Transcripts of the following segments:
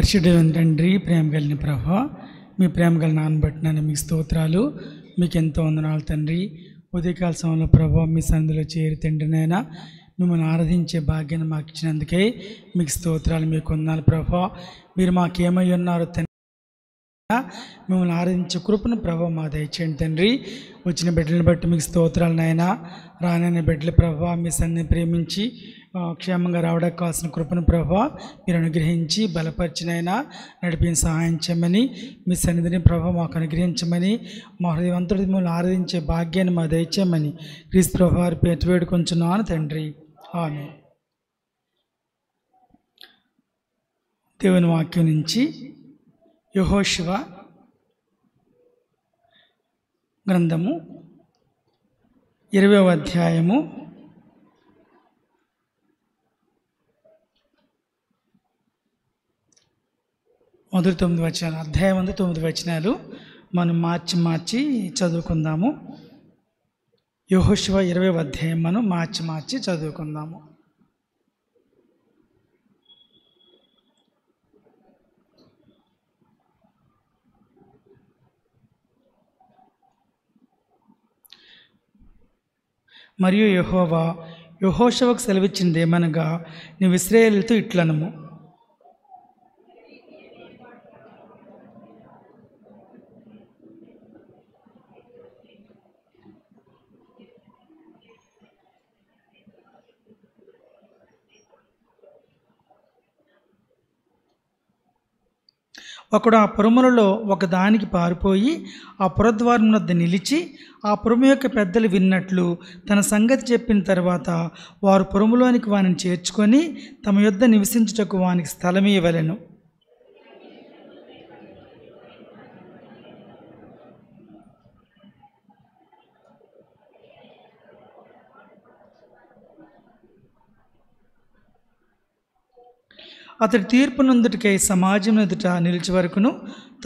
పరిశుద్ధుడైన తండ్రి, ప్రేమ కలిగిన ప్రభువా, మీ ప్రేమ కలిగిన నాన్న బట్టి నన్ను మీకు స్తోత్రాలు, మీకు ఎంతో వందనాలు తండ్రి. ఉదయకాల సమయంలో ప్రభువా మీ సన్నిధిలో చేరి తండ్రినైనా మిమ్మల్ని ఆరాధించే భాగ్యాన్ని మాకు ఇచ్చినందుకే మీకు స్తోత్రాలు, మీకు వందనాలు ప్రభువా. మీరు మాకేమై ఉన్నారు తండ్రి, మిమ్మల్ని ఆరాధించే కృపను ప్రభువా మా దయచేయండి తండ్రి. వచ్చిన బిడ్డలను బట్టి మీకు స్తోత్రాలు నాయన. రానైన బిడ్డలు ప్రభువా మీ సన్నిధిని ప్రేమించి క్షేమంగా రావడానికి కావాల్సిన కృపను ప్రభువా మీరు అనుగ్రహించి బలపరిచినైనా నడిపించి సహాయం చేయమని, మీ సన్నిధిని ప్రభువా మాకు అనుగ్రహించమని, మా హృదయవంతుడి మిమ్మల్ని ఆరాధించే భాగ్యాన్ని మా దయచేయమని క్రీస్తు ప్రభువా వారి పేరు వేడుకొంచున్నాను తండ్రి, ఆమేన్. దేవుని వాక్యం నుంచి యెహోషువ గ్రంథము 20వ అధ్యాయము 9 వచనాలు. అధ్యాయం 9 వచనాలు మనం మార్చి చదువుకుందాము. యెహోషువ 20వ అధ్యాయం మనం మార్చి చదువుకుందాము. మరియు యెహోవా యెహోషువకు సెలవిచ్చింది ఏమనగా, నీవు ఇశ్రాయేలుతో ఇట్లనము, ఒకడు ఆ పురములలో ఒకదానికి పారిపోయి ఆ పురద్వారం వద్ద నిలిచి ఆ పురము యొక్క పెద్దలు విన్నట్లు తన సంగతి చెప్పిన తర్వాత వారు పురములోనికి వానిని చేర్చుకొని తమ యొద్ద నివసించుటకు వానికి స్థలమివ్వలెను. అతడి తీర్పు నందుటికై సమాజం ఎదుట నిలిచి వరకును,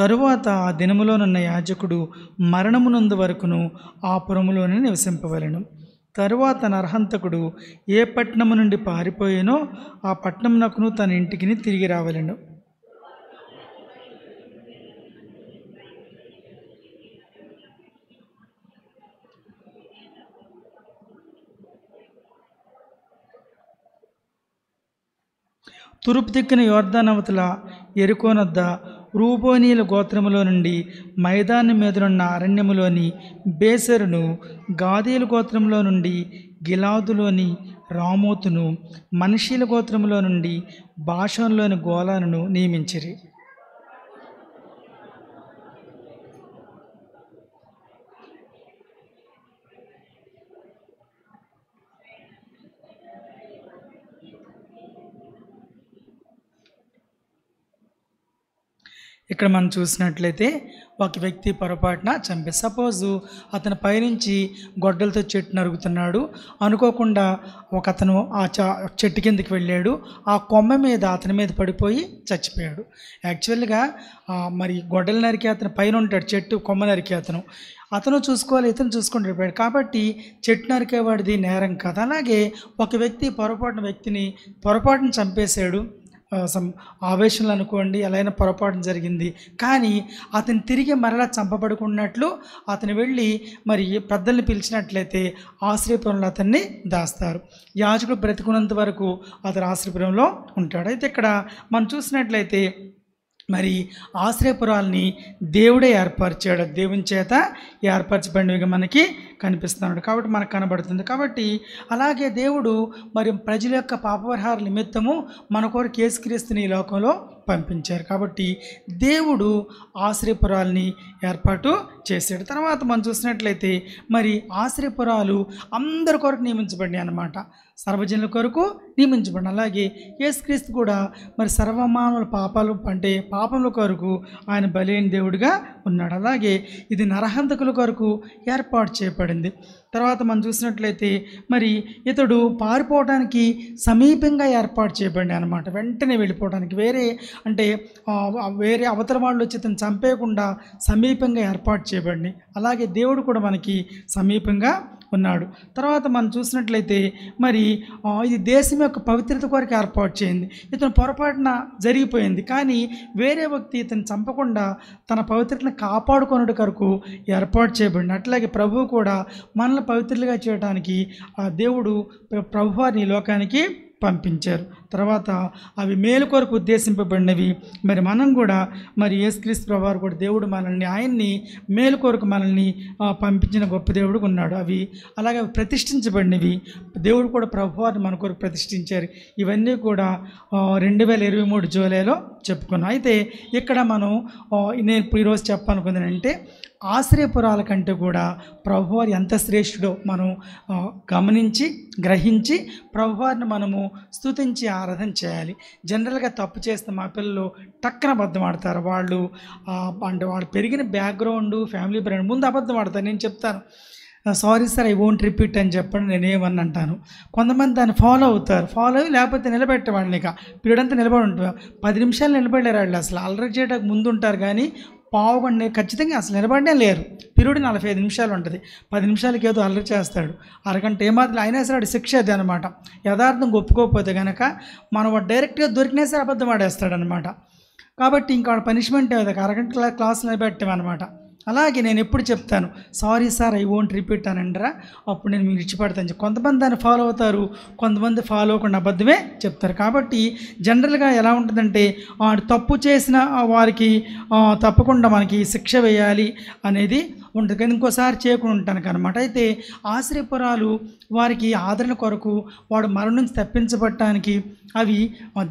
తరువాత ఆ దినములోనున్న యాజకుడు మరణమునందు వరకును ఆ పురములోనే నివసింపవలెను. తరువాత నరహంతకుడు ఏ పట్టణము నుండి పారిపోయేనో ఆ పట్టణమునకును తన ఇంటికి తిరిగి రావలెను. తూర్పు దిక్కున యోర్దాను అవతల యెరికోనొద్ద రూబోనీయుల గోత్రములో నుండి మైదానం మీదనున్న అరణ్యములోని బేసెరును, గాదీయుల గోత్రములో నుండి గిలాదులోని రామోతును, మనషీల గోత్రములో నుండి బాషానులోని గోలానును నియమించిరి. ఇక్కడ మనం చూసినట్లయితే ఒక వ్యక్తి పొరపాటున సపోజు అతని పైనుంచి గొడ్డలతో చెట్టు నరుగుతున్నాడు. అనుకోకుండా అతను ఆ చెట్టు కిందకి వెళ్ళాడు. ఆ కొమ్మ మీద అతని మీద పడిపోయి చచ్చిపోయాడు. యాక్చువల్గా మరి గొడ్డలు నరికే అతను పైన ఉంటాడు, చెట్టు కొమ్మ నరికే అతను చూసుకోవాలి, ఇతను చూసుకుంటూ వెళ్ళిపోయాడు. కాబట్టి చెట్టు నరికేవాడిది నేరం కాదు. అలాగే ఒక వ్యక్తి పొరపాటును చంపేశాడు. ఆవేశంలో అనుకోండి, ఎలా అయినా పొరపాటు జరిగింది. కానీ అతను తిరిగి మరలా చంపబడుకున్నట్లు అతను వెళ్ళి మరి పెద్దల్ని పిలిచినట్లయితే ఆశ్రయపురంలో అతన్ని దాస్తారు. యాజకుడు బ్రతికున్నంత వరకు అతను ఆశ్రయపురంలో ఉంటాడు. అయితే ఇక్కడ మనం చూసినట్లయితే మరి ఆశ్రయపురాల్ని దేవుడే ఏర్పరిచాడు, దేవుని చేత ఏర్పరచబడినవిగా మనకి కనిపిస్తున్నాడు. కాబట్టి మనకు కనబడుతుంది. కాబట్టి అలాగే దేవుడు మరి ప్రజల యొక్క పాపపరిహార నిమిత్తము మన కొరకు యేసుక్రీస్తుని ఈ లోకంలో పంపించారు. కాబట్టి దేవుడు ఆశ్రయపురాల్ని ఏర్పాటు చేశాడు. తర్వాత మనం చూసినట్లయితే మరి ఆశ్రయపురాలు అందరి కొరకు నియమించబడినాయి అన్నమాట, సర్వజనుల కొరకు నియమించబడి. అలాగే యేసుక్రీస్తు కూడా మరి సర్వమానవుల పాపముల కొరకు ఆయన బలైన దేవుడిగా ఉన్నాడు. అలాగే ఇది నరహంతకుల కొరకు ఏర్పాటు చేయబడింది. తర్వాత మనం చూసినట్లయితే మరి ఇతడు పారిపోవడానికి సమీపంగా ఏర్పాటు చేయబడింది అన్నమాట, వెంటనే వెళ్ళిపోవడానికి. వేరే అవతల వాళ్ళు వచ్చి ఇతను చంపేయకుండా సమీపంగా ఏర్పాటు చేయబడింది. అలాగే దేవుడు కూడా మనకి సమీపంగా ఉన్నాడు. తర్వాత మనం చూసినట్లయితే మరి ఇది దేశం యొక్క పవిత్రత కొరకు ఏర్పాటు చేయింది. ఇతను పొరపాటున జరిగిపోయింది, కానీ వేరే వ్యక్తి ఇతను చంపకుండా తన పవిత్రతను కాపాడుకొనుట కొరకు ఏర్పాటు చేయబడింది. అట్లాగే ప్రభువు కూడా మనల్ని పవిత్రులుగా చేయడానికి ఆ దేవుడు ప్రభువారిని ఈ లోకానికి పంపించారు. తర్వాత అవి మేలు కొరకు ఉద్దేశింపబడినవి. మరి మనం కూడా మరి యేసుక్రీస్తు ప్రభువారు కూడా దేవుడు మనల్ని ఆయన్ని మేలు కొరకు మనల్ని పంపించిన గొప్ప దేవుడు ఉన్నాడు. అవి అలాగే ప్రతిష్ఠించబడినవి. దేవుడు కూడా ప్రభువారిని మన కొరకు ప్రతిష్ఠించారు. ఇవన్నీ కూడా 2023 జూలైలో చెప్పుకున్నాం. అయితే ఇక్కడ మనం నేను ఈరోజు చెప్పాలనుకుంది అంటే ఆశ్రయపురాల కంటే కూడా ప్రభువారు ఎంత శ్రేష్ఠుడో మనం గమనించి గ్రహించి ప్రభువారిని మనము స్తుతించి ఆరాధన చేయాలి. జనరల్గా తప్పు చేస్తే మా పిల్లలు టక్కన అబద్ధం ఆడతారు. వాళ్ళు అంటే వాళ్ళు పెరిగిన బ్యాక్గ్రౌండ్ ఫ్యామిలీ బ్యాక్గ్రౌండ్ ముందు అబద్ధం ఆడతారు. నేను చెప్తాను, sorry sir I won't repeat అని చెప్పండి, నేనేమని అంటాను. కొంతమంది దాన్ని ఫాలో అవుతారు, ఫాలో అయ్యి లేకపోతే నిలబెట్టే వాళ్ళని ఇక పీరియడ్ అంతా నిలబడి ఉంటారు. 10 నిమిషాలు నిలబడలేరు వాళ్ళు. అసలు అల్లరి చేయడానికి ముందు ఉంటారు, కానీ పావుగంట ఖచ్చితంగా అసలు నిలబడినే లేరు. పీరియడ్ 45 నిమిషాలు ఉంటుంది. 10 నిమిషాలకి ఏదో అల్లరి చేస్తాడు, అరగంట ఏమాత్రం అయినా సరే వాడి శిక్ష అది అనమాట. యథార్థం ఒప్పుకోకపోతే కనుక మనం వాడు డైరెక్ట్గా దొరికినా సరే అబద్ధం ఆడేస్తాడనమాట. కాబట్టి ఇంకా వాడు పనిష్మెంట్ అరగంట క్లాస్ నిలబెట్టామన్నమాట. అలాగే నేను ఎప్పుడు చెప్తాను, sorry sir I won't repeat అని అంటారా, అప్పుడు నేను మీరు ఇచ్చిపడతాను. కొంతమంది దాన్ని ఫాలో అవుతారు, కొంతమంది ఫాలో అవ్వకుండా అబద్ధమే చెప్తారు. కాబట్టి జనరల్గా ఎలా ఉంటుందంటే తప్పు చేసిన వారికి తప్పకుండా మనకి శిక్ష వేయాలి అనేది ఉంటుంది, కానీ ఇంకోసారి చేయకుండా ఉంటాను అనమాట. అయితే ఆశ్రయపురాలు వారికి ఆదరణ కొరకు వాడు మరణం నుంచి తప్పించబడటానికి అవి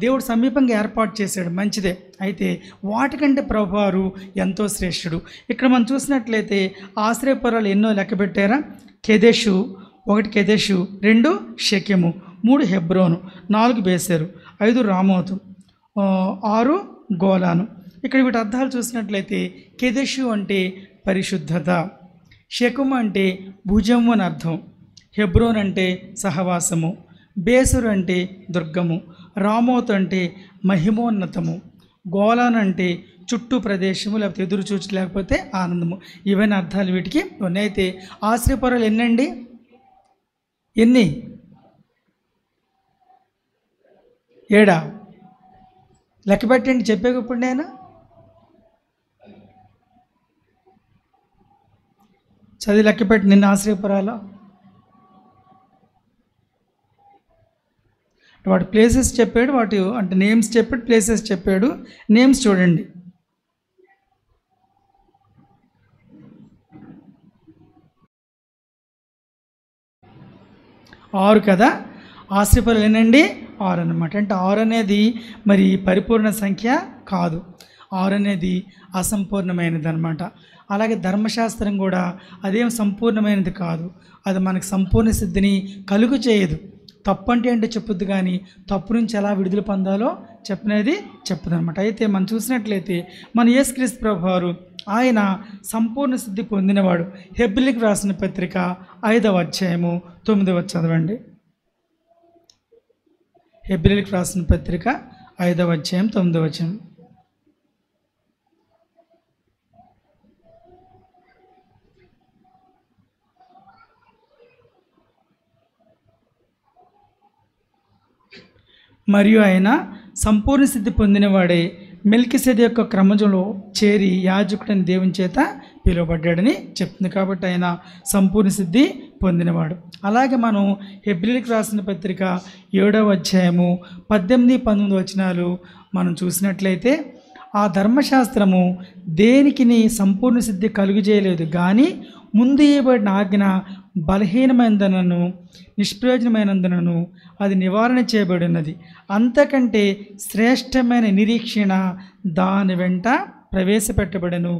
దేవుడు సమీపంగా ఏర్పాటు చేశాడు, మంచిదే. అయితే వాటికంటే ప్రభువారు ఎంతో శ్రేష్ఠుడు. ఇక్కడ మనం చూసినట్లయితే ఆశ్రయపురాలు ఎన్నో లెక్క పెట్టారా. కెదెషు, 1 కెదెషు, 2 షెకెము, 3 హెబ్రోను, 4 బేసెరు, 5 రామోతు, 6 గోలాను. ఇక్కడ వీటి అర్థాలు చూసినట్లయితే కెదెషు అంటే పరిశుద్ధత, షెకుము అంటే భుజము అని అర్థం, హెబ్రోన్ అంటే సహవాసము, బేసురు అంటే దుర్గము, రామోతు అంటే మహిమోన్నతము, గోలాన్ అంటే చుట్టూ ప్రదేశము లేకపోతే ఎదురుచూచి లేకపోతే ఆనందము. ఇవన్నీ అర్థాలు వీటికి ఉన్నాయి. అయితే ఆశ్రయపురాలు ఎన్నండి? ఎన్ని? 7 లెక్క పెట్టండి, చెప్పేటప్పుడు నేను చదివి లెక్క పెట్టి నిన్న ఆశ్రయపురాలో వాటి ప్లేసెస్ చెప్పాడు, వాటి అంటే నేమ్స్ చెప్పాడు, ప్లేసెస్ చెప్పాడు. నేమ్స్ చూడండి, 6 కదా. ఆశ్రయపురాలు ఏనండి? 6 అన్నమాట. అంటే 6 అనేది మరి పరిపూర్ణ సంఖ్య కాదు, 6 అనేది అసంపూర్ణమైనది అనమాట. అలాగే ధర్మశాస్త్రం కూడా అదేం సంపూర్ణమైనది కాదు, అది మనకు సంపూర్ణ సిద్ధిని కలుగు చేయదు. తప్పు అంటే ఏంటో చెప్పుద్ది, కానీ తప్పు నుంచి ఎలా విడుదల పొందాలో చెప్పినది చెప్పదు అనమాట. అయితే మనం చూసినట్లయితే మన యేసుక్రీస్తు ప్రభువారు ఆయన సంపూర్ణ సిద్ధి పొందినవాడు. హెబ్రీయులకు రాసిన పత్రిక 5వ అధ్యాయము 9వ చదవండి. హెబ్రీయులకు రాసిన పత్రిక 5వ అధ్యాయం 9వ వచనం. మరియు ఆయన సంపూర్ణ సిద్ధి పొందినవాడే మెల్కీసెదెకు యొక్క క్రమంలో చేరి యాజకుడని దేవుని చేత పిలువబడ్డాడని చెప్తుంది. కాబట్టి ఆయన సంపూర్ణ సిద్ధి పొందినవాడు. అలాగే మనం హెబ్రీయులకు రాసిన పత్రిక 7వ అధ్యాయము 18, 19 వచనాలు మనం చూసినట్లయితే ఆ ధర్మశాస్త్రము దేనికిని సంపూర్ణ సిద్ధి కలుగజేయలేదు, కానీ ముందు ఇవ్వబడిన ఆజ్ఞ బలహీనమైనందునను నిష్ప్రయోజనమైనందునను అది నివారణ చేయబడినది. అంతకంటే శ్రేష్టమైన నిరీక్షణ దాని వెంట ప్రవేశపెట్టబడను.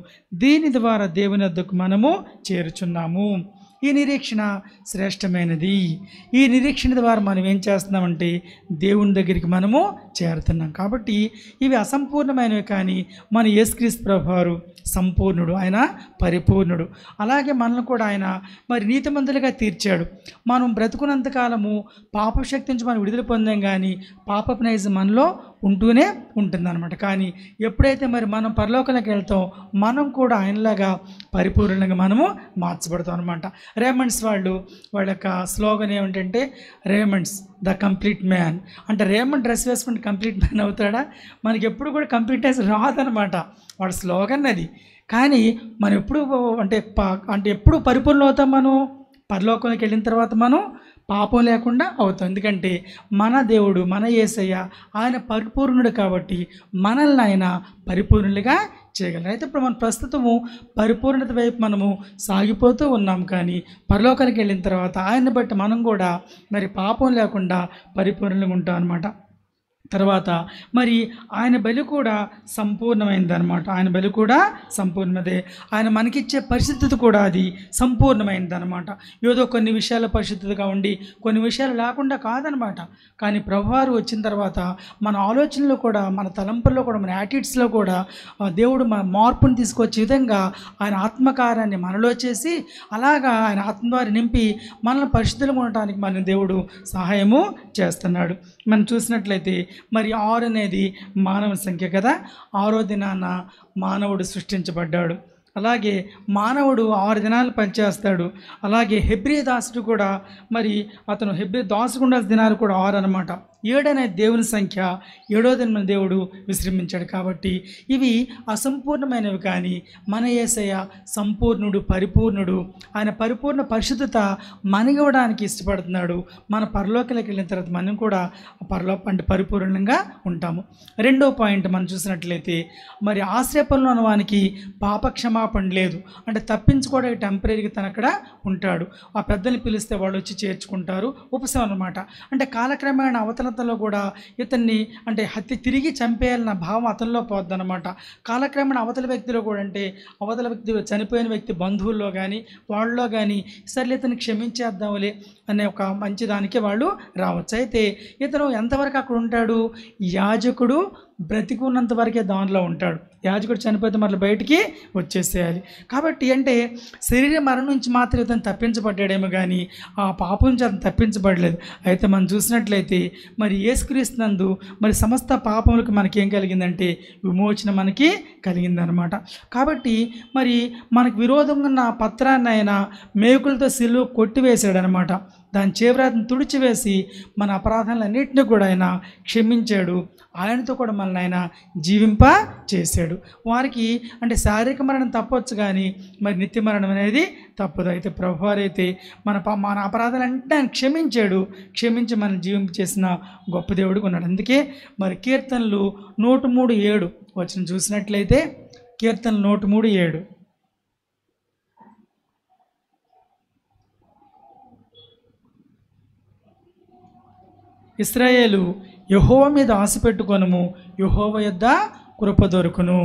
దీని ద్వారా దేవుని వద్దకు మనము చేరుచున్నాము. ఈ నిరీక్షణ శ్రేష్టమైనది. ఈ నిరీక్షణ ద్వారా మనం ఏం చేస్తున్నామంటే దేవుని దగ్గరికి మనము చేరుతున్నాం. కాబట్టి ఇవి అసంపూర్ణమైనవి, కానీ మన యేసుక్రీస్తు ప్రభువారు సంపూర్ణుడు, ఆయన పరిపూర్ణుడు. అలాగే మనల్ని కూడా ఆయన మరి నీతిమంతులుగా తీర్చాడు. మనం బ్రతుకున్నంతకాలము పాపశక్తి నుంచి మనం విడుదల పొందాం, కానీ పాపపు నైజం మనలో ఉంటూనే ఉంటుందన్నమాట. కానీ ఎప్పుడైతే మరి మనం పరలోకానికి వెళ్తాం, మనం కూడా ఆయనలాగా పరిపూర్ణంగా మనము మార్చబడతాం అనమాట. రేమండ్స్ వాళ్ళ యొక్క స్లోగన్ ఏమిటంటే రేమండ్స్ ద కంప్లీట్ మ్యాన్. అంటే రేమండ్ డ్రెస్ వేసుకుంటే కంప్లీట్ మ్యాన్ అవుతాడా? మనకి ఎప్పుడు కూడా కంప్లీట్నెస్ రాదనమాట. వాళ్ళ స్లోగన్ అది. కానీ మనం ఎప్పుడు అంటే ఎప్పుడు పరిపూర్ణ అవుతాం? మనం పరలోకానికి వెళ్ళిన తర్వాత మనం పాపం లేకుండా అవుతాం. ఎందుకంటే మన దేవుడు, మన యేసయ్య ఆయన పరిపూర్ణుడు కాబట్టి మనల్ని ఆయన పరిపూర్ణులుగా చేయగలరు. అయితే ఇప్పుడు మన ప్రస్తుతము పరిపూర్ణత వైపు మనము సాగిపోతూ ఉన్నాం. కానీ పరలోకానికి వెళ్ళిన తర్వాత ఆయన్ని బట్టి మనం కూడా మరి పాపం లేకుండా పరిపూర్ణంగా ఉంటాం అన్నమాట. తర్వాత మరి ఆయన బలి కూడా సంపూర్ణమైందనమాట. ఆయన బలి కూడా సంపూర్ణదే. ఆయన మనకిచ్చే పరిశుద్ధత కూడా అది సంపూర్ణమైందనమాట. ఏదో కొన్ని విషయాల పరిశుద్ధతగా ఉండి కొన్ని విషయాలు లేకుండా కాదనమాట. కానీ ప్రభువారు వచ్చిన తర్వాత మన ఆలోచనలో కూడా, మన తలంపుల్లో కూడా, మన యాటిట్యూడ్స్లో కూడా దేవుడు మన మార్పును తీసుకొచ్చే విధంగా ఆయన ఆత్మకార్యాన్ని మనలో చేసి అలాగా ఆయన ఆత్మ ద్వారా నింపి మనల్ని పరిశుద్ధంగా ఉండటానికి మన దేవుడు సహాయము చేస్తున్నాడు. మనం చూసినట్లయితే మరి 6 అనేది మానవ సంఖ్య కదా. 6వ దినాన మానవుడు సృష్టించబడ్డాడు. అలాగే మానవుడు 6 దినాలు పనిచేస్తాడు. అలాగే హెబ్రీ దాసుడు కూడా మరి అతను హెబ్రీ దాసుడు ఉండాల్సిన దినాలు కూడా 6 అనమాట. 7 అనేది దేవుని సంఖ్య. 7వ దిన దేవుడు విశ్రమించాడు. కాబట్టి ఇవి అసంపూర్ణమైనవి. కానీ మన యేసయ్య సంపూర్ణుడు, పరిపూర్ణుడు. ఆయన పరిపూర్ణ పరిశుద్ధత మనకివ్వడానికి ఇష్టపడుతున్నాడు. మన పరలోకానికి వెళ్ళిన తర్వాత మనం కూడా అంటే పరిపూర్ణంగా ఉంటాము. 2వ పాయింట్ మనం చూసినట్లయితే మరి ఆశ్రయపంలో ఉన్నవానికి పాపక్షమాపణ లేదు. అంటే తప్పించుకోవడానికి టెంపరీగా తను అక్కడ ఉంటాడు. ఆ పెద్దల్ని పిలిస్తే వాళ్ళు వచ్చి చేర్చుకుంటారు. ఉపశమనం అనమాట. అంటే కాలక్రమేణా అవతలతలో కూడా ఇతన్ని అంటే తిరిగి చంపేయాలన్న భావం అతనిలో పోద్దనమాట. కాలక్రమేణా అవతల వ్యక్తిలో కూడా అంటే అవతల వ్యక్తి చనిపోయిన వ్యక్తి బంధువుల్లో కానీ వాళ్ళలో కానీ సర్లే ఇతను క్షమించేద్దాంలే అనే ఒక మంచి దానికి వాళ్ళు రావచ్చు. అయితే ఇతను ఎంతవరకు అక్కడ ఉంటాడు? యాజకుడు బ్రతికి ఉన్నంత వరకే దానిలో ఉంటాడు. యాజకుడు చనిపోతే మళ్ళీ బయటికి వచ్చేసేయాలి. కాబట్టి అంటే శరీర మరణం నుంచి మాత్రం ఇతను తప్పించబడ్డాడేమో కానీ ఆ పాపం నుంచి అతను తప్పించబడలేదు. అయితే మనం చూసినట్లయితే మరి యేసుక్రీస్తునందు మరి సమస్త పాపములకు మనకేం కలిగిందంటే విమోచన మనకి కలిగిందనమాట. కాబట్టి మరి మనకు విరోధంగా ఉన్న పత్రాన్ని ఆయన మేకులతో సిలువ కొట్టివేశాడనమాట. దాని చేవ్రాతను తుడిచివేసి మన అపరాధాలన్నింటినీ కూడా ఆయన క్షమించాడు. ఆయనతో కూడా మనల్ని ఆయన జీవింప చేశాడు. వారికి అంటే శారీరక మరణం తప్పవచ్చు కానీ మరి నిత్య మరణం అనేది తప్పదు. అయితే ప్రభువారైతే మన అపరాధాలంటే ఆయన క్షమించాడు. క్షమించి మనం జీవింప చేసిన గొప్ప దేవుడిగా ఉన్నాడు. అందుకే మరి కీర్తనలు 103:7 వచ్చిన చూసినట్లయితే కీర్తనలు 103:7 ఇశ్రాయేలు యెహోవా మీద ఆశ పెట్టుకొనుము, యెహోవా యొద్ద కృప దొరుకును.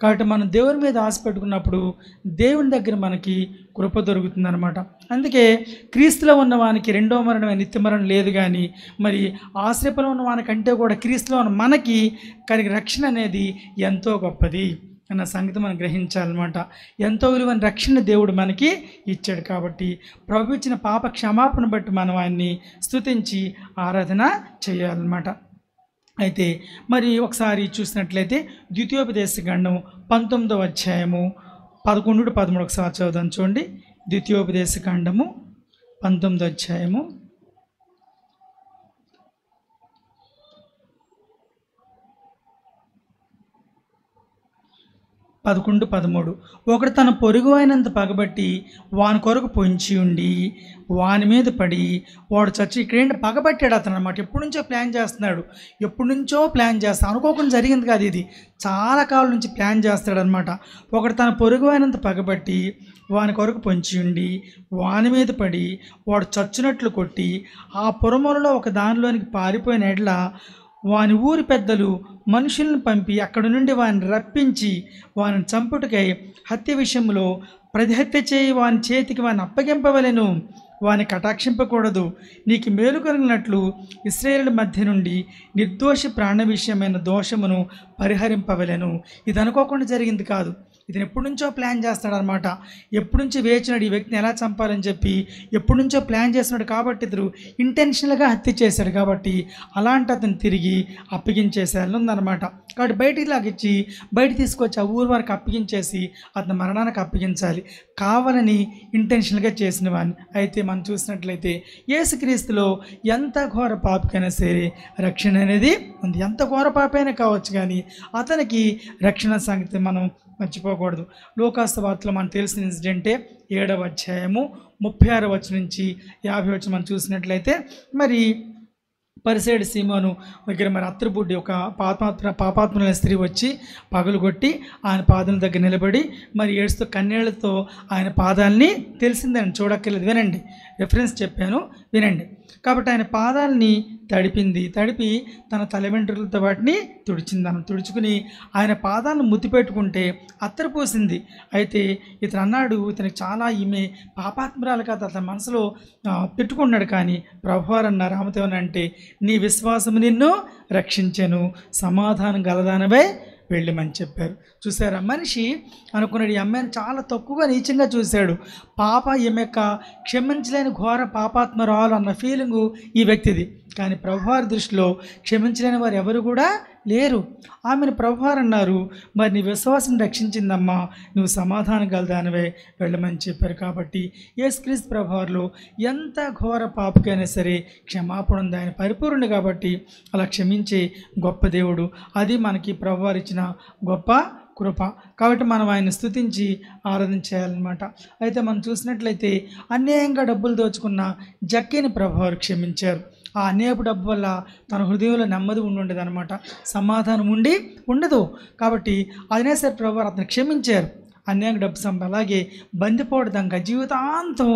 కాబట్టి మనం దేవుని మీద ఆశ పెట్టుకున్నప్పుడు దేవుని దగ్గర మనకి కృప దొరుకుతుందన్నమాట. అందుకే క్రీస్తులో ఉన్నవానికి రెండో మరణం నిత్య మరణం లేదు. కానీ మరి ఆశ్రయపంలో ఉన్నవానికంటే కూడా క్రీస్తులో ఉన్న మనకి కలిగి రక్షణ అనేది ఎంతో గొప్పది అన్న సంగతి మనం గ్రహించాలన్నమాట. ఎంతో విలువైన రక్షణ దేవుడు మనకి ఇచ్చాడు. కాబట్టి ప్రభు ఇచ్చిన పాప క్షమాపణ బట్టి మనం ఆయన్ని స్తుతించి ఆరాధన చేయాలన్నమాట. అయితే మరి ఒకసారి చూసినట్లయితే ద్వితీయోపదేశకాండం 19వ అధ్యాయము 11-13 ఒకసారి చదువుదాం. చూడండి, ద్వితీయోపదేశకాండము 19వ అధ్యాయము 11-13. ఒకడు తన పొరుగు అయినంత పగబట్టి వాని కొరకు పొంచి ఉండి వాని మీద పడి వాడు చచ్చి. ఇక్కడేంటి పగబట్టాడు అతను అనమాట. ఎప్పటి నుంచో ప్లాన్ చేస్తాడు. అనుకోకుండా జరిగింది కాదు, ఇది చాలా కాలం నుంచి ప్లాన్ చేస్తాడనమాట. ఒకడు తన పొరుగు అయినంత పగబట్టి వాని కొరకు పొంచి ఉండి వాని మీద పడి వాడు చచ్చినట్లు కొట్టి ఆ పురములలో ఒక దానిలోనికి పారిపోయిన ఎడ్ల వాని ఊరి పెద్దలు మనుషులను పంపి అక్కడి నుండి వారిని రప్పించి వారిని చంపుటకై హత్య విషయంలో ప్రతిహత్య చేయి వాని చేతికి వారిని అప్పగింపవలెను, వాని కటాక్షింపకూడదు. నీకు మేలు కలిగినట్లు ఇశ్రాయేలు మధ్య నుండి నిర్దోషి ప్రాణ విషయమైన దోషమును పరిహరింపవలెను. ఇది అనుకోకుండా జరిగింది కాదు. ఇతను ఎప్పటి నుంచో ప్లాన్ చేస్తాడనమాట. ఎప్పటి నుంచో వేచినాడు ఈ వ్యక్తిని ఎలా చంపాలని చెప్పి, ఎప్పటి నుంచో ప్లాన్ చేస్తున్నాడు కాబట్టి ఇతడు ఇంటెన్షనల్గా హత్య చేశాడు కాబట్టి అలాంటి అతను తిరిగి అప్పగించేసేయాలని ఉందన్నమాట. కాబట్టి బయటికి లాగిచ్చి బయట తీసుకొచ్చి ఆ ఊరు వారికి అప్పగించేసి అతను మరణానికి అప్పగించాలి, కావాలని ఇంటెన్షనల్గా చేసిన వాడిని. అయితే మనం చూసినట్లయితే యేసుక్రీస్తులో ఎంత ఘోర పాపికైనా సరే రక్షణ అనేది ఉంది. ఎంత ఘోర పాపైనా కావచ్చు కానీ అతనికి రక్షణ సంగతి మనం మర్చిపోకూడదు. లూకాసు వార్తలో మనకు తెలిసిన ఇన్సిడెంటే 7వ అధ్యాయము 36 వచనం నుంచి 50 వచనం మనం చూసినట్లయితే, మరి పరిసైడు సీమోను దగ్గర మరి అత్తరుబుడ్డి ఒక పాపాత్ములైన స్త్రీ వచ్చి పగలు కొట్టి ఆయన పాదాల దగ్గర నిలబడి మరి ఏడుస్తూ కన్నీళ్లతో ఆయన పాదాలని, తెలిసిందని చూడక్కర్లేదు, వినండి, రెఫరెన్స్ చెప్పాను వినండి. కాబట్టి ఆయన పాదాలని తడిపి తన తలవెంట్రులతో వాటిని తుడుచుకుని ఆయన పాదాలను ముద్దు పెట్టుకుంటే అత్తరు పోసింది. అయితే ఇతను అన్నాడు, ఇతనికి చాలా ఈమె పాపాత్మురాలు కాదు అతని మనసులో పెట్టుకున్నాడు. కానీ ప్రభువారు అన్నారు ఆమెతో అంటే, నీ విశ్వాసము నిన్ను రక్షించెను, సమాధానం గలదానవే వెళ్ళమని చెప్పారు. చూసారా, మనిషి అనుకున్నాడు ఈ అమ్మాయిని చాలా తక్కువగా నీచంగా చూశాడు. ఈమె యొక్క క్షమించలేని ఘోర పాపాత్మరాలు అన్న ఫీలింగు ఈ వ్యక్తిది. కానీ ప్రభువారి దృష్టిలో క్షమించలేని వారు ఎవరు కూడా లేరు. ఆమెను ప్రభువారు అన్నారు, మరి నీ విశ్వాసం రక్షించిందమ్మా, నువ్వు సమాధానం గలదానివే వెళ్ళమని చెప్పారు. కాబట్టి యేసుక్రీస్తు ప్రభువారిలో ఎంత ఘోర పాపకైనా సరే క్షమాపణ ఉంది. ఆయన పరిపూర్ణుడు కాబట్టి అలా క్షమించే గొప్ప దేవుడు. అది మనకి ప్రభువారు ఇచ్చిన గొప్ప కృప. కాబట్టి మనం ఆయన స్తుతించి ఆరాధించేయాలన్నమాట. అయితే మనం చూసినట్లయితే అన్యాయంగా డబ్బులు దోచుకున్న జక్కీని ప్రభువారు క్షమించారు. ఆ అన్యాయపు డబ్బు వల్ల తన హృదయంలో నెమ్మది ఉండేది అనమాట, సమాధానం ఉండదు. కాబట్టి అదినే సరే ప్రభువారు అతను క్షమించారు. అన్యాయంగా డబ్బు అలాగే బందిపోటు దొంగ జీవితాంతం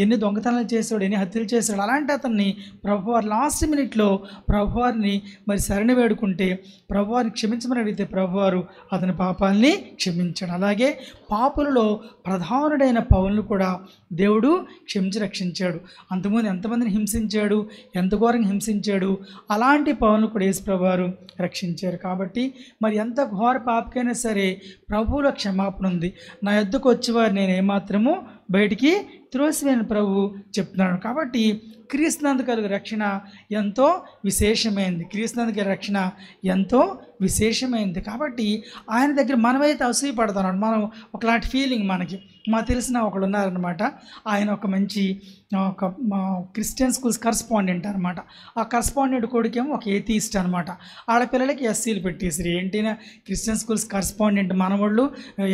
ఎన్ని దొంగతనాలు చేశాడు, ఎన్ని హత్యలు చేశాడు. అలాంటి అతన్ని ప్రభువారు లాస్ట్ మినిట్లో ప్రభువారిని మరి శరణి వేడుకుంటే, ప్రభువారిని క్షమించమని అడిగితే ప్రభువారు అతని పాపాలని క్షమించాడు. అలాగే పాపులలో ప్రధానుడైన పౌలును కూడా దేవుడు క్షమించి రక్షించాడు. అంతకుముందు ఎంతమందిని హింసించాడు, ఎంత ఘోరంగా హింసించాడు, అలాంటి పౌలును కూడా యేసు ప్రభువారు రక్షించారు. కాబట్టి మరి ఎంత ఘోర పాపకైనా సరే ప్రభువులో క్షమాపణ ఉంది. నా యొద్దకు వచ్చేవారు నేను ఏమాత్రము బయటికి త్రోసివేయని ప్రభువు చెప్తున్నాడు. కాబట్టి క్రీస్తునందు కలిగే రక్షణ ఎంతో విశేషమైంది. క్రీస్తునందు కలిగే రక్షణ ఎంతో విశేషమైంది. కాబట్టి ఆయన దగ్గర మనమైతే అసూయపడతాం. మనం ఒకలాంటి ఫీలింగ్ మనకి. మాకు తెలిసిన ఒకడు ఉన్నారనమాట. ఆయన ఒక మంచి క్రిస్టియన్ స్కూల్స్ కరస్పాండెంట్ అనమాట. ఆ కరస్పాండెంట్ కొడుకేమో ఒక ఏథీస్ట్ అనమాట. ఆడపిల్లలకి ఎస్సీలు పెట్టేసారు. ఏంటినా క్రిస్టియన్ స్కూల్స్ కరస్పాండెంట్ మనవాళ్ళు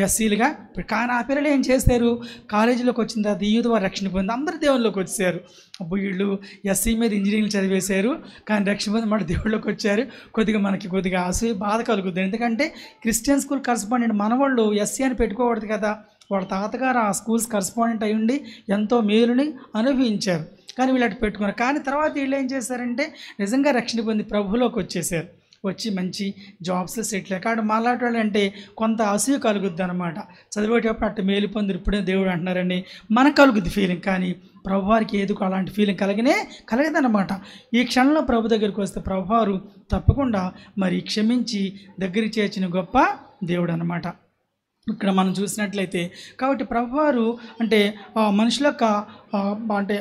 ఎస్సీలుగా. కానీ ఆ పిల్లలు ఏం చేస్తారు, కాలేజీలోకి వచ్చిన తర్వాత యూత్ వారు రక్షణ పొంది అందరూ దేవుళ్ళలోకి వచ్చారు. అప్పుడు వీళ్ళు ఎస్సీ మీద ఇంజనీరింగ్ చదివేశారు, కానీ రక్షణ పొంది మళ్ళీ దేవుళ్ళలోకి వచ్చారు. కొద్దిగా అసూయ బాధ కలుగుతుంది. ఎందుకంటే క్రిస్టియన్ స్కూల్ కరస్పాండెంట్ మనవాళ్ళు ఎస్సీ అని పెట్టుకోకూడదు కదా. వాళ్ళ తాతగారు ఆ స్కూల్స్ కరస్పాండెంట్ అయి ఉండి ఎంతో మేలుని అనుభవించారు. కానీ వీళ్ళు అటు పెట్టుకున్నారు. కానీ తర్వాత వీళ్ళు ఏం చేశారంటే నిజంగా రక్షణ పొంది ప్రభువులోకి వచ్చేసారు. వచ్చి మంచి జాబ్స్ సెటిల్ అయ్యారు. కాబట్టి మాలాంటి వాళ్ళు అంటే కొంత అసూయ కలుగుద్ది అనమాట. చదివేటప్పుడు అట్టు మేలు పొంది ఇప్పుడే దేవుడు అంటున్నారని మనకు కలుగుద్ది ఫీలింగ్. కానీ ప్రభువారికి ఏదో అలాంటి ఫీలింగ్ కలగదన్నమాట. ఈ క్షణంలో ప్రభు దగ్గరికి వస్తే ప్రభువారు తప్పకుండా మరి క్షమించి దగ్గరికి చేర్చిన గొప్ప దేవుడు అన్నమాట. ఇక్కడ మనం చూసినట్లయితే కాబట్టి ప్రభువారు అంటే మనుషుల యొక్క అంటే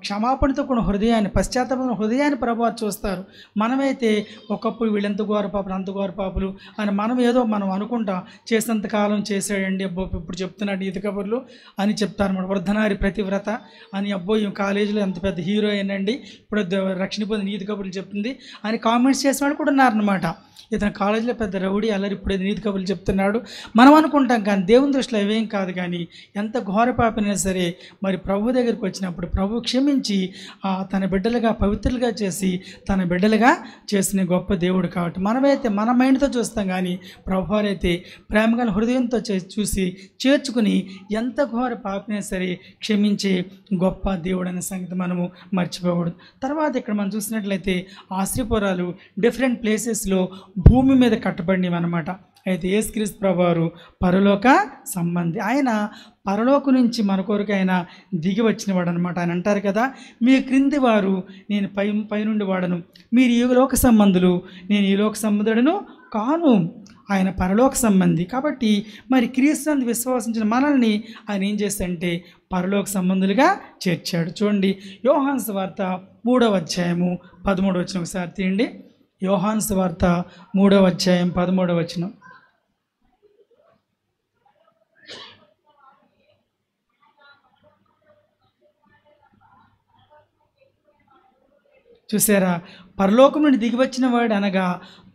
క్షమాపణతో కూడిన హృదయాన్ని, పశ్చాత్తాపం హృదయాన్ని ప్రభువారు చూస్తారు. మనమైతే ఒకప్పుడు వీళ్ళెంత ఘోర పాపులు, అంత ఘోర పాపులు అని మనం అనుకుంటాం. చేసినంతకాలం చేసాడండి, అబ్బో ఇప్పుడు చెప్తున్నాడు ఈత కబుర్లు అని చెప్తారన్నమాట. వృద్ధనారి ప్రతివ్రత అని, అబ్బో ఈ కాలేజీలో ఎంత పెద్ద హీరోయిన్ అండి, ఇప్పుడు రక్షణ పొందిన ఈత కబుర్లు చెప్తుంది అని కామెంట్స్ చేసిన వాళ్ళు కూడా ఉన్నారన్నమాట. ఇతను కాలేజీలో పెద్ద రౌడీ అల్లరి ఇప్పుడే నీతి కబుర్లు చెప్తున్నాడు మనం అనుకుంటాం. కానీ దేవుని దృష్టిలో ఇవేం కాదు. కానీ ఎంత ఘోర పాపైనా సరే మరి ప్రభు దగ్గరికి వచ్చినప్పుడు ప్రభు క్షమించి తన బిడ్డలుగా పవిత్రులుగా చేసి తన బిడ్డలుగా చేసిన గొప్ప దేవుడు. కాబట్టి మనమైతే మన మైండ్తో చూస్తాం, కానీ ప్రభువారైతే ప్రేమగా హృదయంతో చూసి చేర్చుకుని ఎంత ఘోర పాపైనా సరే క్షమించే గొప్ప దేవుడు అనే సంగతి మనము మర్చిపోకూడదు. తర్వాత ఇక్కడ మనం చూసినట్లయితే ఆశ్రయపురాలు డిఫరెంట్ ప్లేసెస్లో భూమి మీద కట్టబడినవి అన్నమాట. అయితే యేసుక్రీస్తు ప్రభువారు పరలోక సంబంధి. ఆయన పరలోకం నుంచి మన కొరకు ఆయన దిగి వచ్చిన వాడు అనమాట. ఆయన అంటారు కదా, మీ క్రింది వారు నేను పైనుండి వాడను, మీరు ఈ లోక సంబంధులు, నేను ఈ లోక సంబంధుడను కాను. ఆయన పరలోక సంబంధి. కాబట్టి మరి క్రీస్తునందు విశ్వసించిన మనల్ని ఆయన ఏం చేస్తాడంటే పరలోక సంబంధులుగా చేర్చాడు. చూడండి, యోహాను సువార్త 3వ అధ్యాయము 13వ వచనం ఒకసారి తీయండి. యోహాను సువార్త 3వ అధ్యాయం 13వ వచనం. చూసారా, పరలోకం నుండి దిగివచ్చిన వాడు అనగా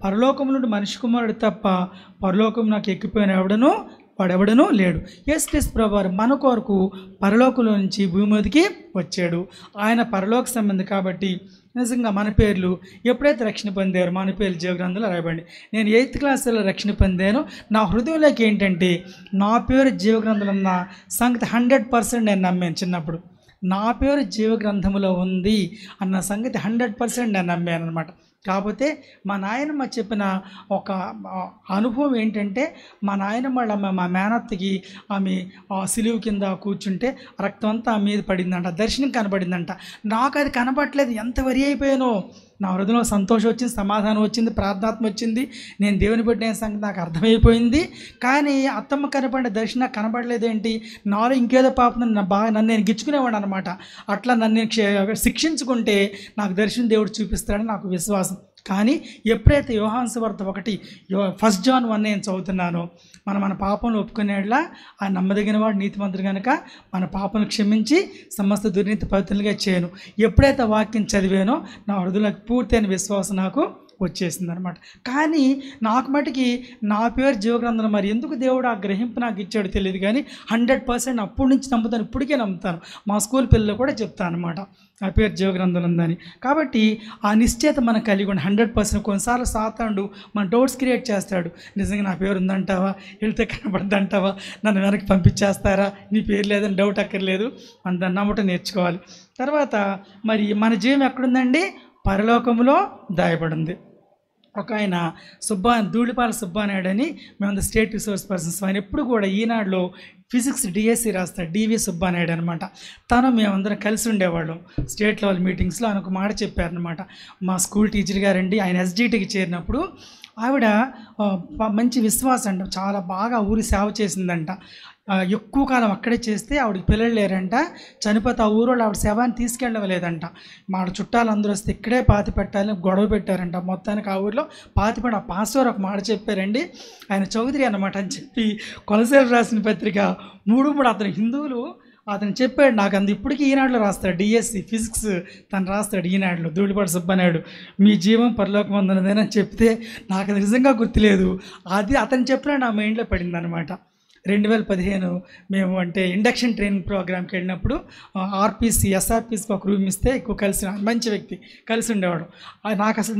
పరలోకం నుండి మనిషి కుమారుడు తప్ప పరలోకం నాకు ఎక్కిపోయిన వాడెవడనూ లేడు. యేసుక్రీస్తు ప్రభువారు మన కొరకు పరలోకంలో నుంచి భూమి మీదకి వచ్చాడు. ఆయన పరలోక సంబంధి కాబట్టి నిజంగా మన పేర్లు ఎప్పుడైతే రక్షణ పొందారో మన పేర్లు జీవగ్రంథంలో రాయబడి. నేను 8th క్లాస్లో రక్షణ పొందాను. నా హృదయంలోకి ఏంటంటే నా పేరు జీవగ్రంథంలో ఉన్న సంగతి 100% నేను నమ్మాను. చిన్నప్పుడు నా పేరు జీవగ్రంథంలో ఉంది అన్న సంగతి 100% నేను నమ్మాను అనమాట. కాకపోతే మా నాయనమ్మ చెప్పిన ఒక అనుభవం ఏంటంటే, మా నాయనమ్మ మా మేనత్తకి ఆమె సిలువు కింద కూర్చుంటే రక్తం అంతా ఆమె మీద పడిందంట, దర్శనం కనబడిందంట. నాకు అది కనబడట్లేదు, ఎంత వరి అయిపోయానో. నా హృదయంలో సంతోషం వచ్చింది, సమాధానం వచ్చింది, ప్రార్థనాత్మ వచ్చింది, నేను దేవుని బిడ్డ సంగతి నాకు అర్థమైపోయింది. కానీ అత్తమ్మ కనపడిన దర్శనం కనబడలేదేంటి, నాలో ఇంకేదో పాపం నన్ను నేను గిచ్చుకునేవాడు అనమాట. అట్లా నన్ను శిక్షించుకుంటే నాకు దర్శనం దేవుడు చూపిస్తాడని నాకు విశ్వాసం. కానీ ఎప్పుడైతే యోహాను సువార్త 1 జాన్ 1 నేను చదువుతున్నానో, మన పాపంలో ఒప్పుకునేలా ఆ నమ్మదగిన వాడు నీతిమంతుడు కనుక మన పాపను క్షమించి సమస్త దుర్నీతి పవిత్రులుగా చేయను. ఎప్పుడైతే వాక్యం చదివానో నా హృదయంలోకి పూర్తయిన విశ్వాసం నాకు వచ్చేసింది అనమాట. కానీ నాకు మటుకి నా పేరు జీవగ్రంథంలో మరి ఎందుకు దేవుడు ఆ గ్రహింపు నాకు ఇచ్చాడు తెలియదు. కానీ 100% అప్పటి నుంచి నమ్ముతాను, ఇప్పటికే నమ్ముతాను. మా స్కూల్ పిల్లలు కూడా చెప్తాను అనమాట ఆ పేరు జీవగ్రంథంలో ఉందని. కాబట్టి ఆ నిశ్చయత మనం కలిగి ఉండి 100%. కొన్నిసార్లు సాతానుడు మన డౌట్స్ క్రియేట్ చేస్తాడు. నిజంగా నా పేరు ఉందంటావా, వెళ్తే కనబడదంటావా, నన్ను వెనక్కి పంపించేస్తారా, నీ పేరు లేదని డౌట్ అక్కర్లేదు, మనం దాన్ని నమ్మటం నేర్చుకోవాలి. తర్వాత మరి మన జీవం ఎక్కడుందండి, పరలోకంలో దాయబడింది. ఒక ఆయన ధూళిపాల సుబ్బానాయుడు అని, మేము స్టేట్ రిసోర్స్ పర్సన్స్. ఆయన ఎప్పుడు కూడా ఈనాడులో ఫిజిక్స్ డిఎస్సి రాస్తాడు, డివి సుబ్బానాయుడు అనమాట. మేమందరం కలిసి ఉండేవాళ్ళం స్టేట్ లెవెల్ మీటింగ్స్లో. ఆయన ఒక మాట చెప్పారనమాట. మా స్కూల్ టీచర్ గారండి, ఆయన ఎస్జిటికి చేరినప్పుడు ఆవిడ మంచి విశ్వాసం అంట, చాలా బాగా ఊరి సేవ చేసిందంట. ఎక్కువ కాలం అక్కడే చేస్తే ఆవిడకి పిల్లలు లేరంట, చనిపోతే ఆ ఊరు ఆవిడ శవాన్ని తీసుకెళ్ళలేదంట. మా చుట్టాలు అందరూ వస్తే ఇక్కడే పాతి పెట్టాలని గొడవ పెట్టారంట. మొత్తానికి ఆ ఊరిలో పాతిపెట్టి ఆ పాస్టర్ ఒక మాట చెప్పారండి, ఆయన చౌదరి అన్నమాట అని చెప్పి కొలసేలు రాసిన పత్రిక 3 అతను హిందువులు అతను చెప్పాడు నాకు. ఇప్పటికీ ఈనాడులో రాస్తాడు, డిఎస్సి ఫిజిక్స్ తను రాస్తాడు ఈనాడులో, ధూళిపాటి సుబ్బనాయుడు. మీ జీవం పరలోకం ఉందన్నదేనని చెప్తే నాకు అది నిజంగా గుర్తులేదు. అది అతను చెప్పిన నా మైండ్లో పడింది అనమాట. 2015 మేము అంటే ఇండక్షన్ ట్రైనింగ్ ప్రోగ్రామ్కి వెళ్ళినప్పుడు ఎస్ఆర్పిసికి ఒక రూమ్ ఇస్తే ఎక్కువ కలిసి, మంచి వ్యక్తి కలిసి ఉండేవాడు.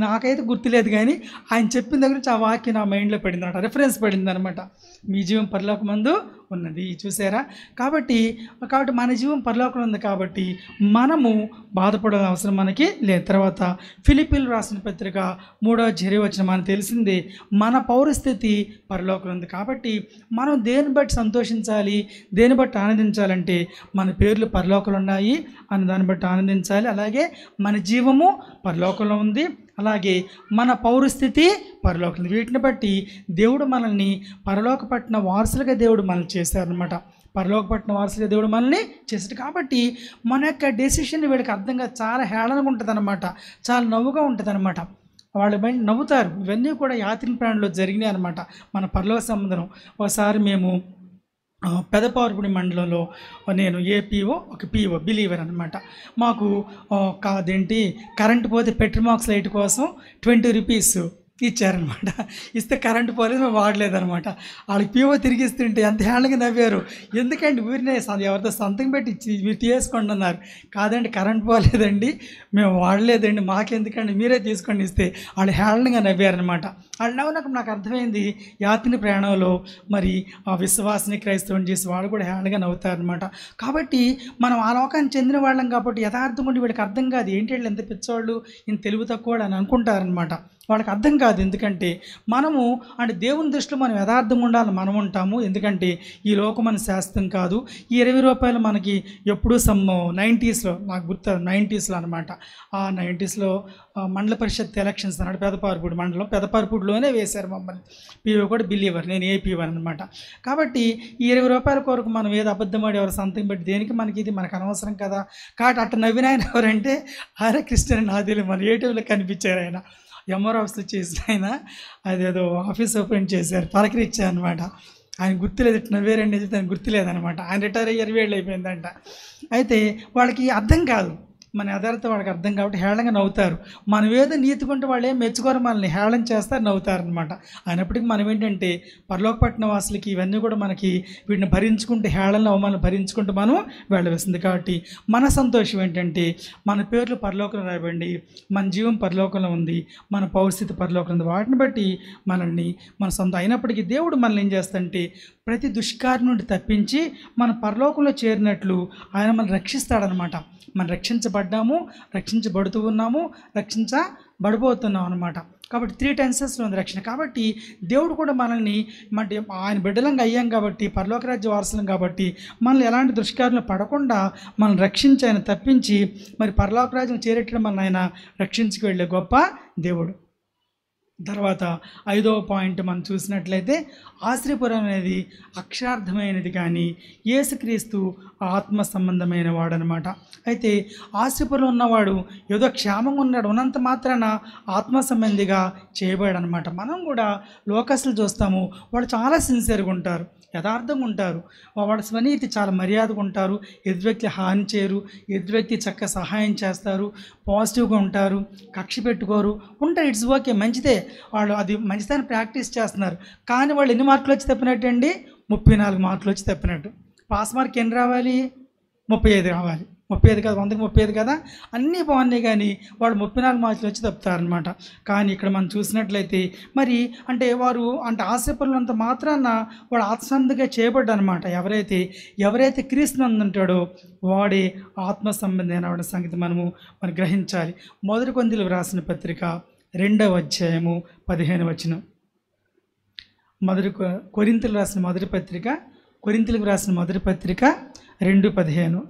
నాకైతే గుర్తులేదు, కానీ ఆయన చెప్పిన దగ్గర నుంచి ఆ వాక్యం నా మైండ్లో పడింది అనమాట, రెఫరెన్స్ పడింది అనమాట. మీ జీవం పరలోకమందు ఉన్నది, చూసారా. కాబట్టి మన జీవం పరలోకం ఉంది కాబట్టి మనము బాధపడే అవసరం మనకి లేదు. తర్వాత ఫిలిప్పీలు రాసిన పత్రిక 3వ అధ్యాయం మనకు తెలిసిందే, మన పౌరస్థితి పరలోకం ఉంది. కాబట్టి మనం దేని బట్టి సంతోషించాలి, దేని బట్టి ఆనందించాలంటే మన పేర్లు పరలోకంలో ఉన్నాయి అన్న దాన్ని బట్టి ఆనందించాలి. అలాగే మన జీవము పరలోకంలో ఉంది, అలాగే మన పౌరస్థితి పరలోకం. వీటిని బట్టి దేవుడు మనల్ని పరలోకపట్టిన వారసులుగా దేవుడు మనల్ని చేశారనమాట. పరలోకపట్టిన వారసులుగా దేవుడు మనల్ని చేశాడు. కాబట్టి మన యొక్క డెసిషన్ వీడికి అర్థంగా చాలా హేళనగా ఉంటుంది అనమాట, చాలా నవ్వుగా ఉంటుంది అనమాట. వాళ్ళు నవ్వుతారు. ఇవన్నీ కూడా యాత్రిక ప్రాణంలో జరిగినాయి అనమాట మన పరలోక సంబంధం. ఒకసారి మేము పెదపారుపూడి మండలంలో, నేను ఏపీఓ ఒక పిఓ బిలీవర్ అనమాట. మాకు అదేంటి కరెంటు పోతే పెట్రోల్ మార్క్స్ లైట్ కోసం 20 రూపీస్ ఇచ్చారనమాట. ఇస్తే కరెంటు పోలేదు, మేము వాడలేదనమాట. వాళ్ళకి పీఓ తిరిగిస్తుంటే ఎంత హ్యాండ్గా నవ్వారు. ఎందుకండి ఊరినే ఎవరితో సంతకం పెట్టి మీరు తీసుకోండి అన్నారు. కాదండి కరెంట్ పోలేదండి, మేము వాడలేదండి, మాకెందుకండి మీరే తీసుకోండి ఇస్తే వాళ్ళు హ్యాండ్గా నవ్వారనమాట. వాళ్ళు నవ్వునప్పుడు నాకు అర్థమైంది, యాత్రిక ప్రయాణంలో మరి ఆ విశ్వాసాన్ని క్రైస్తవం చేసి వాళ్ళు కూడా హ్యాండ్గా నవ్వుతారనమాట. కాబట్టి మనం ఆ లోకానికి చెందిన వాళ్ళం కాబట్టి యథార్థం ఉండి వీళ్ళకి అర్థం కాదు, ఏంటి వాళ్ళు ఎంత పిచ్చవాళ్ళు, ఇంత తెలివి తక్కువ అని అనుకుంటారనమాట. వాళ్ళకి అర్థం కాదు. ఎందుకంటే మనము అంటే దేవుని దృష్టిలో మనం యథార్థంగా ఉండాలని మనం ఉంటాము. ఎందుకంటే ఈ లోకం మన శాస్త్రం కాదు. ఈ 20 రూపాయలు మనకి ఎప్పుడూ 90స్లో నాకు గుర్తు 90స్లో అనమాట. ఆ 90స్లో మండల పరిషత్ ఎలక్షన్స్ అన్నాడు పెదపారుపూడి మండలం, పెదపారుపూడిలోనే వేశారు మమ్మల్ని. పీఓ కూడా బిలీవర్, నేను ఏపీవర్ అనమాట. కాబట్టి ఈ 20 రూపాయల కొరకు మనం ఏదో అబద్ధమాడి ఎవరు సంతకం పెట్టి దేనికి మనకి ఇది మనకు అనవసరం కదా. కాబట్టి అట్ట నవ్విన ఆయన ఎవరంటే ఆయన క్రిస్టియన్ నాదేలు మన ఏటీవీలో కనిపించారు. ఆయన ఎంఆర్ ఆఫీస్లో చేసిన ఆయన అదేదో ఆఫీస్ ఓపెన్ చేశారు, పలకరించారు అనమాట. ఆయన గుర్తులేదు, ఇట్లా నవ్వేరండి ఆయన గుర్తులేదనమాట. ఆయన రిటైర్ అయ్యి 20 ఏళ్ళు అయిపోయిందంట. అయితే వాళ్ళకి అర్థం కాదు, మన యథార్థత వాళ్ళకి అర్థం కాబట్టి హేళంగా నవ్వుతారు. మనం ఏదో నీతికుంటే వాళ్ళు ఏం మెచ్చుకోరు, మనల్ని హేళన చేస్తారు, నవ్వుతారనమాట. అయినప్పటికీ మనం ఏంటంటే పరలోకపట్నం వాసులకి ఇవన్నీ కూడా మనకి వీటిని భరించుకుంటే, హేళన అవమానం భరించుకుంటూ మనం వెళ్ళవలసింది. కాబట్టి మన సంతోషం ఏంటంటే మన పేర్లు పరలోకంలో రాయబండి, మన జీవం పరలోకంలో ఉంది, మన పరిస్థితి పరలోకంలో ఉంది. వాటిని బట్టి మనల్ని మన సొంత అయినప్పటికీ దేవుడు మనల్ని ఏం చేస్తాడంటే ప్రతి దుష్కార్యం నుండి తప్పించి మన పరలోకంలో చేరినట్లు ఆయన మనల్ని రక్షిస్తాడనమాట. మనం రక్షించబడ్డాము, రక్షించబడుతూ ఉన్నాము, రక్షించబడిపోతున్నాం అనమాట. కాబట్టి 3 టెన్సెస్లో ఉంది రక్షణ. కాబట్టి దేవుడు కూడా మనల్ని అంటే ఆయన బిడ్డలంగా అయ్యాం కాబట్టి, పరలోకరాజ్య వారసులం కాబట్టి మనల్ని ఎలాంటి దుష్కార్యంలో పడకుండా మనం రక్షించి ఆయన తప్పించి మరి పరలోకరాజ్యం చేరేటప్పుడు మనల్ని ఆయన రక్షించుకు వెళ్ళే గొప్ప దేవుడు. తర్వాత 5వ పాయింట్ మనం చూసినట్లయితే ఆశ్రయపురం అనేది అక్షరార్థమైనది కానీ యేసుక్రీస్తు ఆత్మ సంబంధమైన వాడనమాట. అయితే ఆశ్రయపురం ఉన్నవాడు ఏదో క్షేమంగా ఉన్నాడు ఉన్నంత మాత్రాన ఆత్మ సంబంధిగా చేయబడనమాట. మనం కూడా లోకస్లు చూస్తాము, వాళ్ళు చాలా సిన్సియర్గా ఉంటారు, యథార్థంగా ఉంటారు, వాళ్ళ స్వనీతి చాలా మర్యాదగా ఉంటారు, ఎదుటి వ్యక్తి హాని చేయరు, ఎదుటి వ్యక్తి చక్కగా సహాయం చేస్తారు, పాజిటివ్గా ఉంటారు, కక్ష పెట్టుకోరు, ఉంటారు. ఇట్స్ ఓకే, మంచిదే, వాళ్ళు అది మంచిదాన్ని ప్రాక్టీస్ చేస్తున్నారు. కానీ వాళ్ళు ఎన్ని మార్కులు వచ్చి తప్పినట్టు అండి? 34 మార్కులు వచ్చి తప్పినట్టు. పాస్ మార్క్ ఎన్ని రావాలి? 35 రావాలి. 35 కదా, 100కి 35 కదా, అన్నీ బాగున్నాయి. కానీ వాడు 34 మార్కులు వచ్చి తప్పుతారనమాట. కానీ ఇక్కడ మనం చూసినట్లయితే మరి అంటే వారు అంటే ఆశపరులంత మాత్రాన వాడు ఆత్మసంధిగా చేయబడ్డనమాట. ఎవరైతే క్రీస్తునందు ఉంటాడో వాడే ఆత్మ సంబంధమైన వాడి సంగతి మనం గ్రహించాలి. 1 కొరింథీయులకు రాసిన పత్రిక 2వ అధ్యాయము 15వ వచనం. కొరింథీయులకు రాసిన మొదటి పత్రిక 2:15.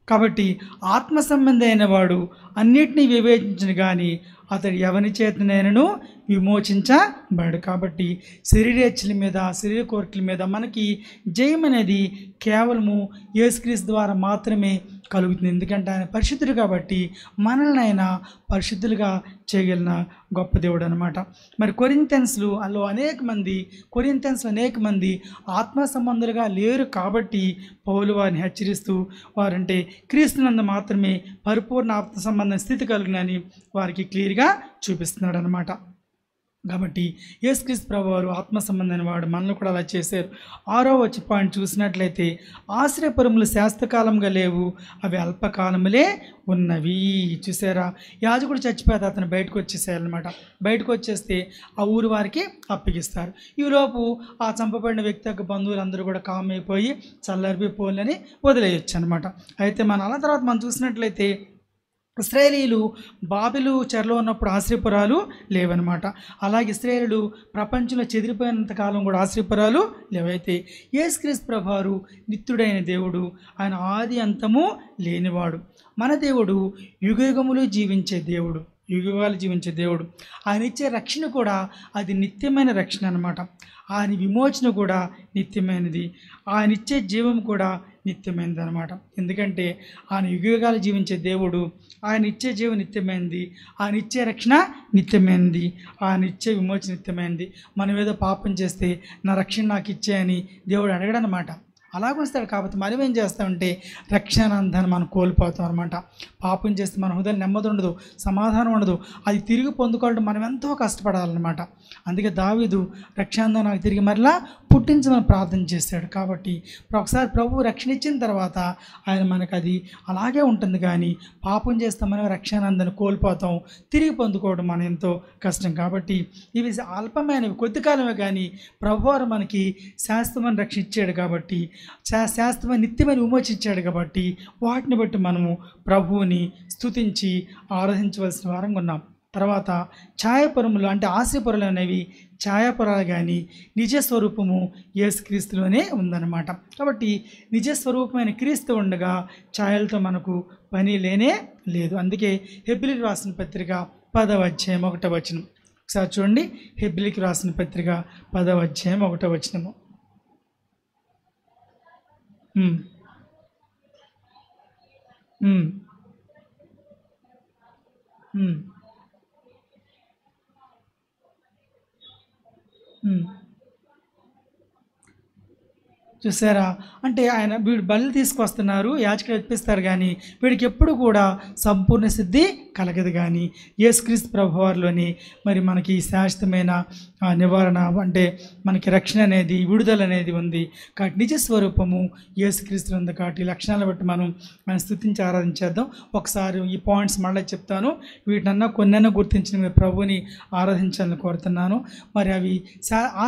కాబట్టి ఆత్మ సంబంధి అయిన వాడు అన్నిటినీ వివేచించను కానీ అతడు ఎవరి చేతనైనను విమోచించబడు. కాబట్టి శరీరేచ్ఛల మీద, శరీర కోరికల మీద మనకి జయం అనేది కేవలము యేసుక్రీస్తు ద్వారా మాత్రమే కలుగుతుంది. ఎందుకంటే ఆయన పరిశుద్ధుడు కాబట్టి మనల్ని ఆయన పరిశుద్ధులుగా చేయగలిగిన గొప్ప దేవుడు అనమాట. మరి కొరింథెన్స్లో అనేక మంది ఆత్మ సంబంధులుగా లేరు కాబట్టి పౌలు వారిని హెచ్చరిస్తూ వారంటే క్రీస్తునందు మాత్రమే పరిపూర్ణ ఆత్మ సంబంధ స్థితి కలిగినని వారికి క్లియర్గా చూపిస్తున్నాడు అనమాట. కాబట్టి యేసుక్రీస్తు ప్రభువారు ఆత్మ సంబంధమైన వాడు, మనల్ని కూడా అలా చేశారు. 6వ పాయింట్ చూసినట్లయితే ఆశ్రయపురములు శాశ్వతకాలంగా లేవు, అవి అల్పకాలములే ఉన్నవి. చూసారా, యాజకుడు చచ్చిపోతే అతను బయటకు వచ్చేసేయాలన్నమాట. బయటకు వచ్చేస్తే ఆ ఊరు వారికి అప్పగిస్తారు. ఈలోపు ఆ చంపబడిన వ్యక్తి యొక్క బంధువులందరూ కూడా కామ్ అయిపోయి చల్లారిపోయిపోలని వదిలేయచ్చు అనమాట. అయితే అలా తర్వాత మనం చూసినట్లయితే ఇశ్రాయేలీలు బాబెలు చెరలో ఉన్నప్పుడు ఆశ్రయపురాలు లేవన్నమాట. అలాగే ఇశ్రాయేలీలు ప్రపంచంలో చెదిరిపోయినంతకాలం కూడా ఆశ్రయపురాలు లేవైతే యేసుక్రీస్తు ప్రభువారు నిత్యుడైన దేవుడు, ఆయన ఆది అంతము లేనివాడు. మన దేవుడు యుగయుగములు జీవించే దేవుడు, యుగాలు జీవించే దేవుడు. ఆయన ఇచ్చే రక్షణ కూడా అది నిత్యమైన రక్షణ అనమాట. ఆయన విమోచన కూడా నిత్యమైనది, ఆయన ఇచ్చే జీవం కూడా నిత్యమైనది అనమాట. ఎందుకంటే ఆయన యుగయుగాలు జీవించే దేవుడు, ఆయన ఇచ్చే జీవం నిత్యమైనది, ఆయన ఇచ్చే రక్షణ నిత్యమైనది, ఆయన ఇచ్చే విమోచన నిత్యమైనది. మనం ఏదో పాపం చేస్తే నా రక్షణ నాకు ఇచ్చే అని దేవుడు అడగడనమాట. అలాగుంచుతాడు. కాబట్టి మనం ఏం చేస్తామంటే రక్షణానందాన్ని మనం కోల్పోతాం అనమాట. పాపం చేస్తే మన హృదయం నెమ్మది ఉండదు, సమాధానం ఉండదు. అది తిరిగి పొందుకోవడం మనం ఎంతో కష్టపడాలన్నమాట. అందుకే దావీదు రక్షానందాన్ని తిరిగి మరలా పుట్టించమని ప్రార్థన చేశాడు. కాబట్టి ఒకసారి ప్రభువు రక్షణ ఇచ్చిన తర్వాత ఆయన మనకు అది అలాగే ఉంటుంది. కానీ పాపం చేస్తే మనం రక్షానందాన్ని కోల్పోతాం, తిరిగి పొందుకోవడం మనం ఎంతో కష్టం. కాబట్టి ఇవి అల్పమైనవి, కొద్ది కాలమే. కానీ ప్రభువారు మనకి శాశ్వతమైన రక్షణ ఇచ్చాడు. కాబట్టి శాశ్వతమైన నిత్యమైన విమోచించాడు. కాబట్టి వాటిని బట్టి మనము ప్రభువుని స్తుతించి ఆరాధించవలసిన వారంగా ఉన్నాం. తర్వాత ఛాయాపురములు అంటే ఆశ్రయపురలు అనేవి ఛాయాపురాలు, కానీ నిజస్వరూపము యేసుక్రీస్తులోనే ఉందన్నమాట. కాబట్టి నిజస్వరూపమైన క్రీస్తు ఉండగా ఛాయలతో మనకు పని లేనే లేదు. అందుకే హెబ్రీయులకు రాసిన పత్రిక 10వ అధ్యాయం 1వ వచనం ఒకసారి చూడండి. హెబ్రీయులకు రాసిన పత్రిక 10వ అధ్యాయం 1వ వచనము. చూసారా? అంటే ఆయన వీడు బలులు తీసుకొస్తున్నారు, యాజకులు అర్పిస్తారు, కానీ వీడికి ఎప్పుడు కూడా సంపూర్ణ సిద్ధి కలగదు. కానీ యేసుక్రీస్తు ప్రభువారిలోని మరి మనకి శాశ్వతమైన నివారణ అంటే మనకి రక్షణ అనేది, విడుదల అనేది ఉంది. కాబట్టి నిజ స్వరూపము యేసుక్రీస్తు ఉంది. కాబట్టి లక్షణాలను బట్టి మనం స్తుతించి ఆరాధించేద్దాం. ఒకసారి ఈ పాయింట్స్ మళ్ళీ చెప్తాను. వీటినన్నా కొన్నైనా గుర్తించిన ప్రభువుని ఆరాధించాలని కోరుతున్నాను. మరి అవి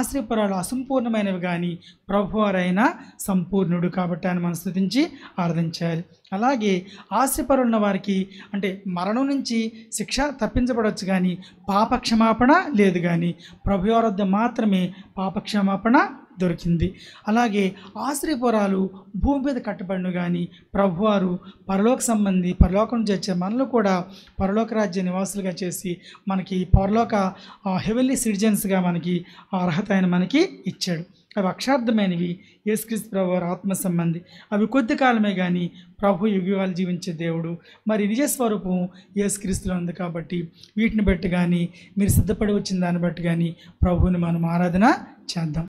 ఆశ్రయపురాలు అసంపూర్ణమైనవి, కానీ ప్రభువారైన సంపూర్ణుడు. కాబట్టి ఆయన మనం స్తుతించి ఆరాధించాలి. అలాగే ఆశ్రయపురం ఉన్న వారికి అంటే మరణం నుంచి శిక్ష తప్పించబడవచ్చు, కానీ పాపక్షమాపణ లేదు. కానీ ప్రభువారి వద్ద మాత్రమే పాపక్షమాపణ దొరికింది. అలాగే ఆశ్రయపురాలు భూమి మీద కట్టబడిన, కానీ ప్రభువారు పరలోక సంబంధి పరలోకం నుంచి వచ్చే మనల్ని కూడా పరలోక రాజ్య నివాసులుగా చేసి మనకి పరలోక హెవెన్లీ సిటిజన్స్గా మనకి అర్హత ఆయన మనకి ఇచ్చాడు. అవి అక్షార్థమైనవి, యేసుక్రీస్తు ప్రభువారు ఆత్మ సంబంధి. అవి కొద్ది కాలమే, కానీ ప్రభు యుగాలు జీవించే దేవుడు. మరి నిజస్వరూపం యేసుక్రీస్తులో ఉంది. కాబట్టి వీటిని బట్టి కానీ మీరు సిద్ధపడి వచ్చిన దాన్ని బట్టి కానీ ప్రభువుని మనం ఆరాధన చేద్దాం.